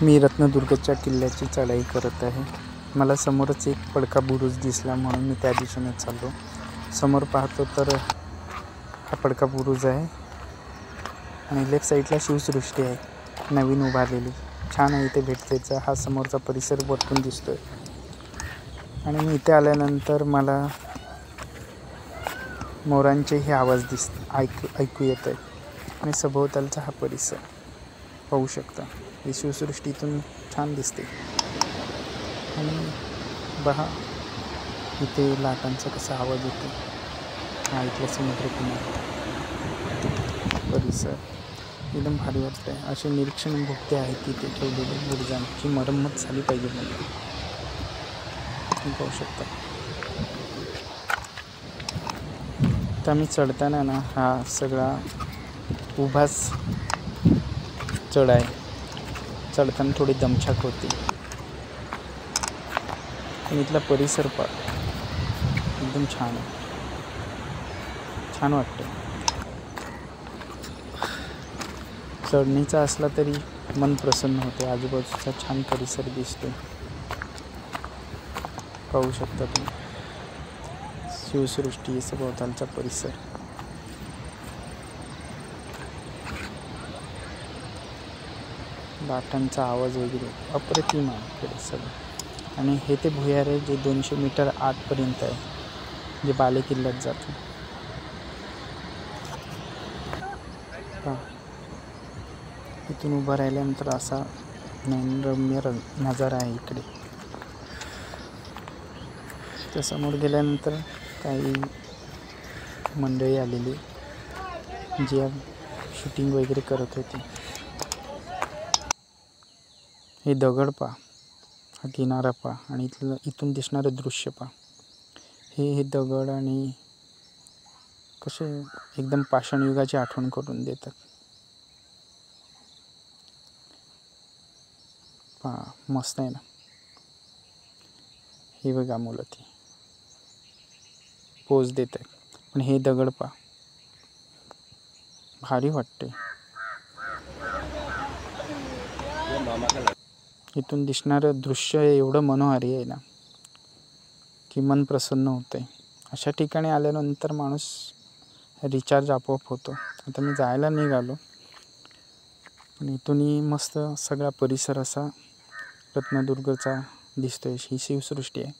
मी रत्नदुर्गच्या किल्ल्याची चढाई करत आहे. मला समोरच एक पडका बुरुज दिसला म्हणून मी त्या दिशेने चाललो. समोर पाहतो तर हा पडका बुरुज आहे आणि लेफ्ट साईडला शिवसृष्टी आहे नवीन उभारलेली. छान आहे इथे भेट. हा समोरचा परिसर वरतून दिसतोय आणि मी इथे आल्यानंतर मला मोरांचेही आवाज ऐकू येत आहे आणि सभोवतालचा हा परिसर पाहू शकता. ही शिवसृष्टी इथून छान दिसते आणि पहा इथे लाटांचा कसा आवाज येतो. हा इथला समुद्रकिनारा परिसर एकदम भारी वाटत आहे. असे निरीक्षण भोगते आहेत तिथे ठेवलेले बुरुजांची मरम्मत झाली पाहिजे म्हणून पाहू शकता. तर मी चढताना ना हा सगळा उभाच चढ आहे. चढताना थोडी दमछाक होती पण इथला परिसर एकदम छान आहे. छान वाटतं. चढणीचा असला तरी मन प्रसन्न होते. आजूबाजूचा छान परिसर दिसतो. पाहू शकता तुम्ही शिवसृष्टी सभोवतालचा परिसर. लाटांचा आवाज वगैरे अप्रतिम आहे सगळं. आणि हे ते भुयार आहे जे 200 मीटर आतपर्यंत आहे, जे बाले किल्ल्यात जातं. इथून उभं राहिल्यानंतर असा नयनरम्य नजारा आहे इकडे. त्या समोर गेल्यानंतर काही मंडळी आलेली जी शूटिंग वगैरे करत होती. हे दगड पहा, हा किनारा पहा आणि इथून दिसणारं दृश्य पहा. हे दगड आणि कसे एकदम पाषाणयुगाची आठवण करून देतात. पहा मस्त आहे ना. हे बघा मुलं ती पोज देत आहे. पण हे दगड पहा, भारी वाटते. इथून दिसणारं दृश्य एवढं मनोहारी आहे ना की मन प्रसन्न होतं आहे. अशा ठिकाणी आल्यानंतर माणूस रिचार्ज आपोआप होतो. आता मी जायला निघालो पण इथूनही मस्त सगळा परिसर असा रत्नदुर्गचा दिसतोय. ही शिवसृष्टी आहे.